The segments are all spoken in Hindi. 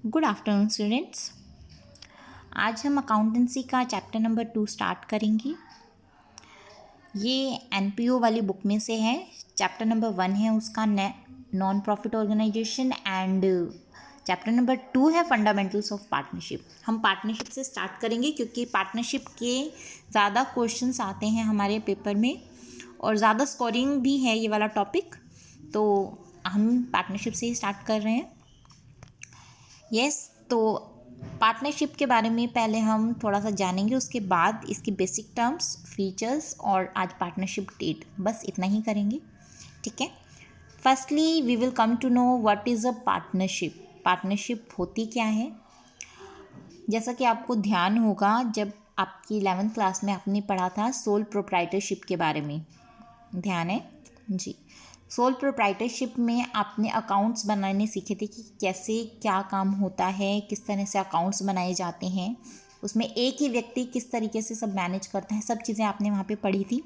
Good afternoon students. आज हम अकाउंटेंसी का चैप्टर नंबर 2 स्टार्ट करेंगे। ये एनपीओ वाली बुक में से है। चैप्टर नंबर 1 है उसका non profit organisation and chapter number 2 है फंडामेंटल्स ऑफ पार्टनरशिप। हम पार्टनरशिप से स्टार्ट करेंगे क्योंकि पार्टनरशिप के ज़्यादा क्वेश्चंस आते हैं हमारे पेपर में और ज़्यादा स्कोरिंग भी है ये वाला टॉपिक, तो हम पार्टनरशिप से ही स्टार्ट कर रहे हैं। तो पार्टनरशिप के बारे में पहले हम थोड़ा सा जानेंगे, उसके बाद इसकी बेसिक टर्म्स, फीचर्स और आज पार्टनरशिप डेट, बस इतना ही करेंगे। ठीक है। Firstly we will come to know what is a partnership. Partnership होती क्या है। जैसा कि आपको ध्यान होगा, जब आपकी 11th क्लास में आपने पढ़ा था सोल प्रोप्राइटरशिप के बारे में, ध्यान है जी। सोल प्रोप्राइटरशिप में आपने अकाउंट्स बनाने सीखे थे कि कैसे क्या काम होता है, किस तरह से अकाउंट्स बनाए जाते हैं, उसमें एक ही व्यक्ति किस तरीके से सब मैनेज करता है, सब चीज़ें आपने वहाँ पे पढ़ी थी।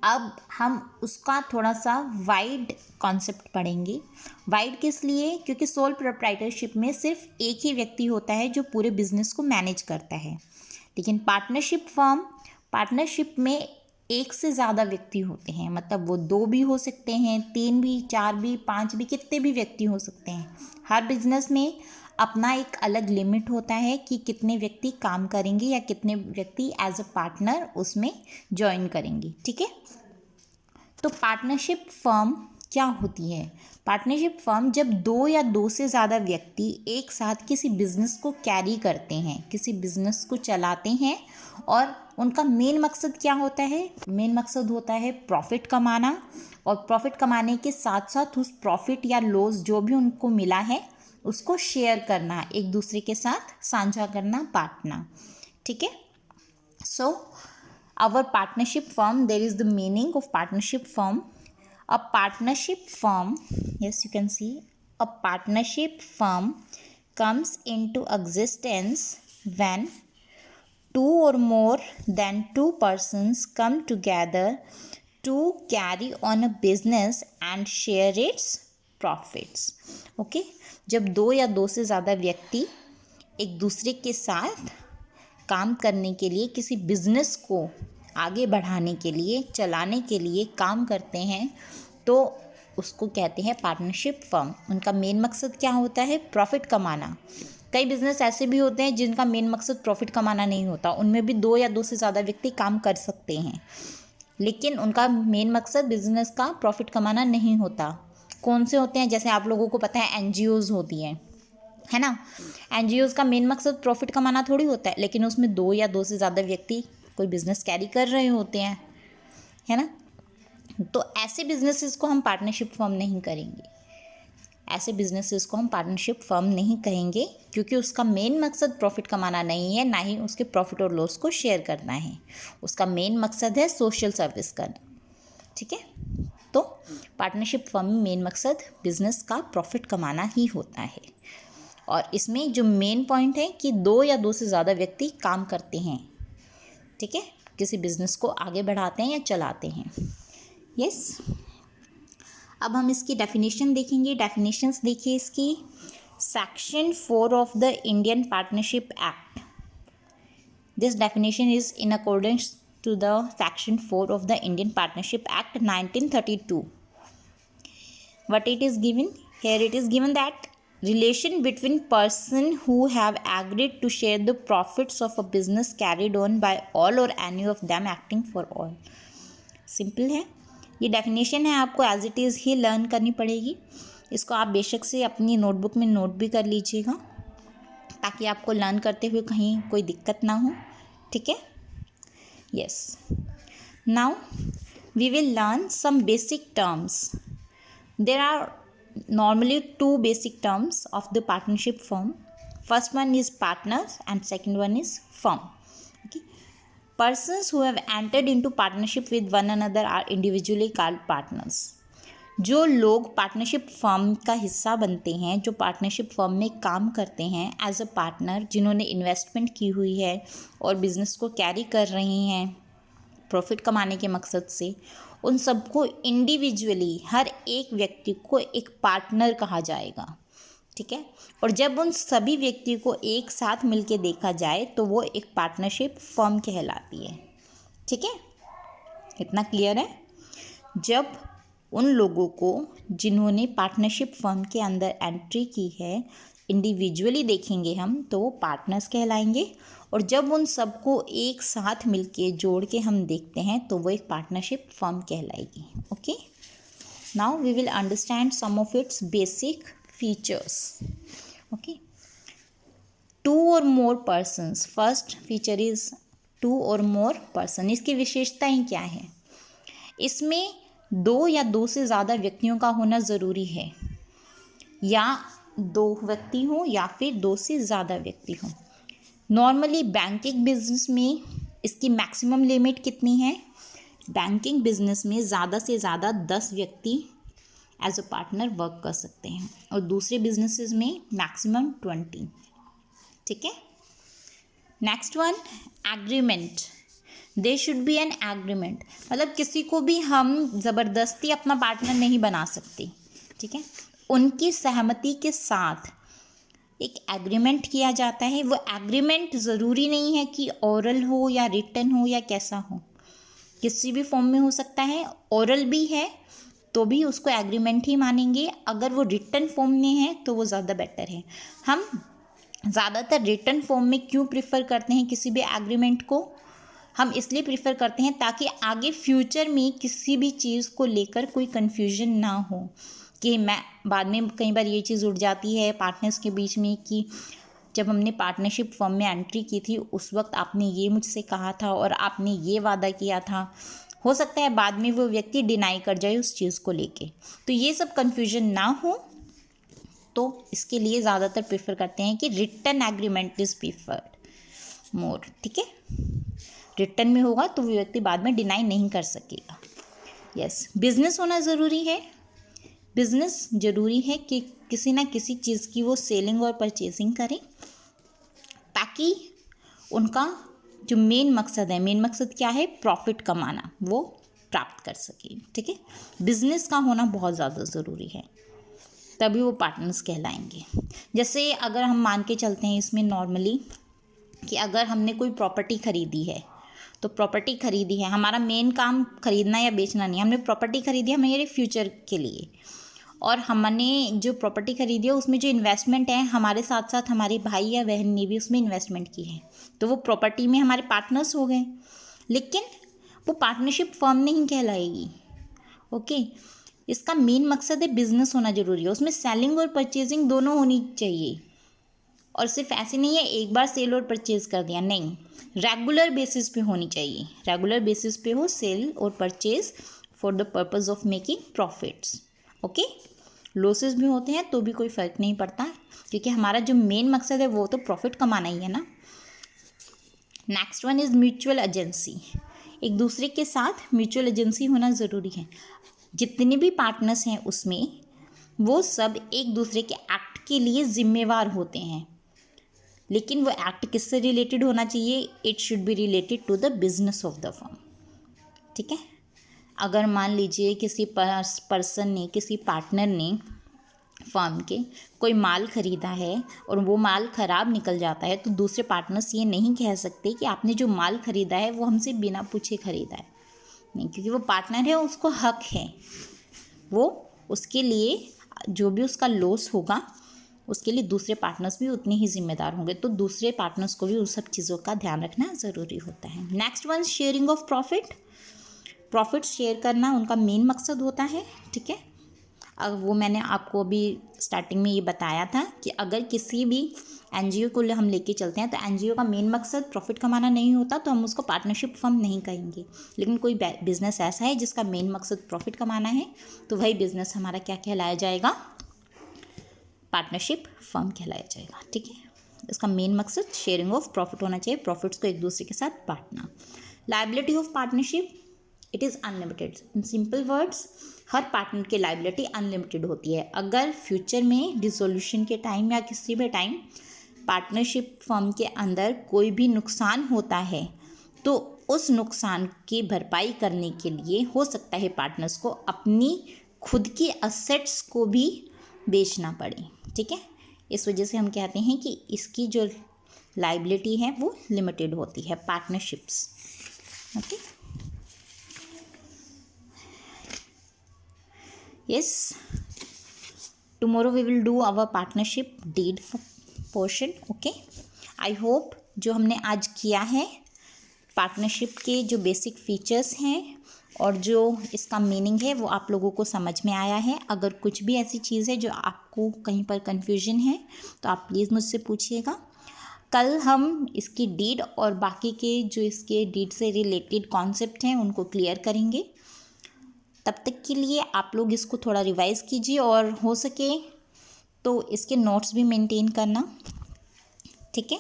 अब हम उसका थोड़ा सा वाइड कॉन्सेप्ट पढ़ेंगे। वाइड किस लिए? क्योंकि सोल प्रोप्राइटरशिप में सिर्फ एक ही व्यक्ति होता है जो पूरे बिजनेस को मैनेज करता है, लेकिन पार्टनरशिप में एक से ज़्यादा व्यक्ति होते हैं। मतलब वो 2 भी हो सकते हैं, 3 भी, 4 भी, 5 भी, कितने भी व्यक्ति हो सकते हैं। हर बिजनेस में अपना एक अलग लिमिट होता है कि कितने व्यक्ति काम करेंगे या कितने व्यक्ति एज अ पार्टनर उसमें ज्वाइन करेंगे। ठीक है। तो पार्टनरशिप फर्म क्या होती है? पार्टनरशिप फर्म जब 2 या 2 से ज़्यादा व्यक्ति एक साथ किसी बिजनेस को कैरी करते हैं, किसी बिजनेस को चलाते हैं, और उनका मेन मकसद क्या होता है? मेन मकसद होता है प्रॉफिट कमाना, और प्रॉफिट कमाने के साथ साथ उस प्रॉफिट या लॉस जो भी उनको मिला है उसको शेयर करना, एक दूसरे के साथ साझा करना, बांटना। ठीक है। सो our partnership firm, there is the meaning of partnership firm. A partnership firm, yes, you can see, a partnership firm comes into existence when 2 or more than 2 persons come together to carry on a business and share its profits. Okay, जब 2 या 2 से ज़्यादा व्यक्ति एक दूसरे के साथ काम करने के लिए, किसी बिजनेस को आगे बढ़ाने के लिए, चलाने के लिए काम करते हैं, तो उसको कहते हैं पार्टनरशिप फर्म। उनका मेन मकसद क्या होता है? प्रॉफिट कमाना। कई बिजनेस ऐसे भी होते हैं जिनका मेन मकसद प्रॉफिट कमाना नहीं होता, उनमें भी 2 या 2 से ज़्यादा व्यक्ति काम कर सकते हैं, लेकिन उनका मेन मकसद बिजनेस का प्रॉफिट कमाना नहीं होता। कौन से होते हैं? जैसे आप लोगों को पता है एनजीओज़ होती हैं, है ना। एनजीओज़ का मेन मकसद प्रॉफिट कमाना थोड़ी होता है, लेकिन उसमें 2 या 2 से ज़्यादा व्यक्ति कोई बिजनेस कैरी कर रहे होते हैं, है ना। तो ऐसे बिजनेसेस को हम पार्टनरशिप फर्म नहीं करेंगे, ऐसे बिजनेसेस को हम पार्टनरशिप फर्म नहीं कहेंगे, क्योंकि उसका मेन मकसद प्रॉफिट कमाना नहीं है, ना ही उसके प्रॉफिट और लॉस को शेयर करना है। उसका मेन मकसद है सोशल सर्विस करना। ठीक है। तो पार्टनरशिप फर्म में मेन मकसद बिजनेस का प्रॉफिट कमाना ही होता है, और इसमें जो मेन पॉइंट है कि 2 या 2 से ज़्यादा व्यक्ति काम करते हैं। ठीक है। किसी बिजनेस को आगे बढ़ाते हैं या चलाते हैं। यस। अब हम इसकी डेफिनेशन देखेंगे। डेफिनेशंस देखिए इसकी। Section 4 of the Indian partnership act, this definition is in accordance to the section 4 of the Indian partnership act 1932. What it is given? Here it is given that relation between person who have agreed to share the profits of a business carried on by all or any of them acting for all. Simple है ये डेफिनेशन है, आपको एज इट इज़ ही लर्न करनी पड़ेगी। इसको आप बेशक से अपनी नोटबुक में नोट भी कर लीजिएगा, ताकि आपको लर्न करते हुए कहीं कोई दिक्कत ना हो। ठीक है। Yes. Now we will learn some basic terms. There are normally 2 basic terms of the partnership firm. First one is partners and second one is firm. Okay. Persons who have entered into partnership with one another are individually called partners. जो लोग पार्टनरशिप फर्म का हिस्सा बनते हैं, जो पार्टनरशिप फर्म में काम करते हैं एज अ पार्टनर, जिन्होंने इन्वेस्टमेंट की हुई है और बिजनेस को कैरी कर रहे हैं प्रॉफिट कमाने के मकसद से, उन सबको इंडिविजुअली, हर एक व्यक्ति को एक पार्टनर कहा जाएगा। ठीक है। और जब उन सभी व्यक्ति को एक साथ मिलके देखा जाए तो वो एक पार्टनरशिप फर्म कहलाती है। ठीक है, इतना क्लियर है। जब उन लोगों को जिन्होंने पार्टनरशिप फर्म के अंदर एंट्री की है इंडिविजुअली देखेंगे हम तो वो पार्टनर्स कहलाएंगे, और जब उन सबको एक साथ मिलके जोड़ के हम देखते हैं तो वो एक पार्टनरशिप फर्म कहलाएगी। Okay, now we will understand some of its basic features. Okay, two or more persons, first feature is two or more person. इसकी विशेषताएं क्या है? इसमें दो या दो से ज़्यादा व्यक्तियों का होना ज़रूरी है, या दो व्यक्ति हों या फिर दो से ज़्यादा व्यक्ति हों। नॉर्मली बैंकिंग बिजनेस में इसकी मैक्सिमम लिमिट कितनी है? बैंकिंग बिजनेस में ज़्यादा से ज़्यादा 10 व्यक्ति एज अ पार्टनर वर्क कर सकते हैं, और दूसरे बिजनेसेस में मैक्सिमम 20। ठीक है। Next one, agreement. They should be an agreement, मतलब किसी को भी हम ज़बरदस्ती अपना पार्टनर नहीं बना सकते। ठीक है, उनकी सहमति के साथ एक एग्रीमेंट किया जाता है। वो एग्रीमेंट ज़रूरी नहीं है कि ओरल हो या रिटन हो या कैसा हो, किसी भी फॉर्म में हो सकता है। ओरल भी है तो भी उसको एग्रीमेंट ही मानेंगे, अगर वो रिटन फॉर्म में है तो वो ज़्यादा बेटर है। हम ज़्यादातर रिटन फॉर्म में क्यों प्रिफर करते हैं किसी भी एग्रीमेंट को? हम इसलिए प्रिफर करते हैं ताकि आगे फ्यूचर में किसी भी चीज़ को लेकर कोई कन्फ्यूजन ना हो, कि मैं बाद में कई बार ये चीज़ उड़ जाती है पार्टनर्स के बीच में कि जब हमने पार्टनरशिप फर्म में एंट्री की थी उस वक्त आपने ये मुझसे कहा था और आपने ये वादा किया था। हो सकता है बाद में वो व्यक्ति डिनाई कर जाए उस चीज़ को लेके, तो ये सब कन्फ्यूजन ना हो, तो इसके लिए ज़्यादातर प्रेफर करते हैं कि रिटन एग्रीमेंट इज़ प्रीफर्ड मोर। ठीक है, रिटन में होगा तो वो व्यक्ति बाद में डिनाई नहीं कर सकेगा। यस, बिजनेस होना ज़रूरी है। बिजनेस ज़रूरी है कि किसी ना किसी चीज़ की वो सेलिंग और परचेसिंग करें, ताकि उनका जो मेन मकसद है, मेन मकसद क्या है? प्रॉफिट कमाना, वो प्राप्त कर सके। ठीक है, बिजनेस का होना बहुत ज़्यादा ज़रूरी है, तभी वो पार्टनर्स कहलाएंगे। जैसे अगर हम मान के चलते हैं इसमें नॉर्मली कि अगर हमने कोई प्रॉपर्टी खरीदी है, तो प्रॉपर्टी खरीदी है, हमारा मेन काम खरीदना या बेचना नहीं, हमने प्रॉपर्टी खरीदी है हमारे फ्यूचर के लिए, और हमने जो प्रॉपर्टी खरीदी है उसमें जो इन्वेस्टमेंट है हमारे साथ साथ हमारे भाई या बहन ने भी उसमें इन्वेस्टमेंट की है, तो वो प्रॉपर्टी में हमारे पार्टनर्स हो गए, लेकिन वो पार्टनरशिप फर्म नहीं कहलाएगी। ओके, इसका मेन मकसद है बिजनेस होना ज़रूरी है, उसमें सेलिंग और परचेजिंग दोनों होनी चाहिए, और सिर्फ ऐसे नहीं है एक बार सेल और परचेज कर दिया, नहीं, रेगुलर बेसिस पे होनी चाहिए। रेगुलर बेसिस पे हो सेल और purchase for the purpose of making profits. Okay, losses भी होते हैं तो भी कोई फ़र्क नहीं पड़ता, क्योंकि हमारा जो मेन मकसद है वो तो प्रॉफिट कमाना ही है ना। Next one is mutual agency. एक दूसरे के साथ म्यूचुअल एजेंसी होना ज़रूरी है। जितने भी पार्टनर्स हैं उसमें वो सब एक दूसरे के एक्ट के लिए ज़िम्मेवार होते हैं, लेकिन वो एक्ट किससे रिलेटेड होना चाहिए? It should be related to the business of the firm. ठीक है, अगर मान लीजिए किसी पर्सन ने, किसी पार्टनर ने फर्म के कोई माल ख़रीदा है और वो माल ख़राब निकल जाता है, तो दूसरे पार्टनर्स ये नहीं कह सकते कि आपने जो माल ख़रीदा है वो हमसे बिना पूछे ख़रीदा है, नहीं, क्योंकि वो पार्टनर है, उसको हक है, वो उसके लिए जो भी उसका लॉस होगा उसके लिए दूसरे पार्टनर्स भी उतने ही जिम्मेदार होंगे, तो दूसरे पार्टनर्स को भी उन सब चीज़ों का ध्यान रखना ज़रूरी होता है। Next one, sharing of profit. Profit share करना उनका मेन मकसद होता है। ठीक है, अब वो मैंने आपको अभी स्टार्टिंग में ये बताया था कि अगर किसी भी एनजीओ को हम लेके चलते हैं तो एनजीओ का मेन मकसद प्रॉफिट कमाना नहीं होता, तो हम उसको पार्टनरशिप फर्म नहीं कहेंगे। लेकिन कोई बिजनेस ऐसा है जिसका मेन मकसद प्रॉफिट कमाना है, तो वही बिजनेस हमारा क्या कहलाया जाएगा? पार्टनरशिप फर्म कहलाया जाएगा। ठीक है, इसका मेन मकसद शेयरिंग ऑफ प्रॉफिट होना चाहिए, प्रॉफिट्स को एक दूसरे के साथ बांटना। Liability of partnership, it is unlimited. In simple words, her partner की लायबिलिटी अनलिमिटेड होती है। अगर फ्यूचर में डिसोल्यूशन के टाइम या किसी भी टाइम पार्टनरशिप फर्म के अंदर कोई भी नुकसान होता है, तो उस नुकसान की भरपाई करने के लिए हो सकता है पार्टनर्स को अपनी खुद की असेट्स को भी बेचना पड़े। ठीक है, इस वजह से हम कहते हैं कि इसकी जो लाइबिलिटी है वो लिमिटेड होती है, partnerships. Okay, yes, tomorrow we will do our partnership deed portion. Okay, I hope जो हमने आज किया है पार्टनरशिप के जो बेसिक फीचर्स हैं और जो इसका मीनिंग है वो आप लोगों को समझ में आया है। अगर कुछ भी ऐसी चीज़ है जो आपको कहीं पर कन्फ्यूजन है तो आप प्लीज़ मुझसे पूछिएगा। कल हम इसकी डीड और बाकी के जो इसके डीड से रिलेटेड कॉन्सेप्ट हैं उनको क्लियर करेंगे। तब तक के लिए आप लोग इसको थोड़ा रिवाइज़ कीजिए और हो सके तो इसके नोट्स भी मेंटेन करना, ठीक है।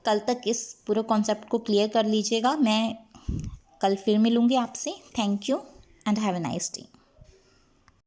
कल तक इस पूरे कॉन्सेप्ट को क्लियर कर लीजिएगा। मैं कल फिर मिलूँगी आपसे। Thank you and have a nice day.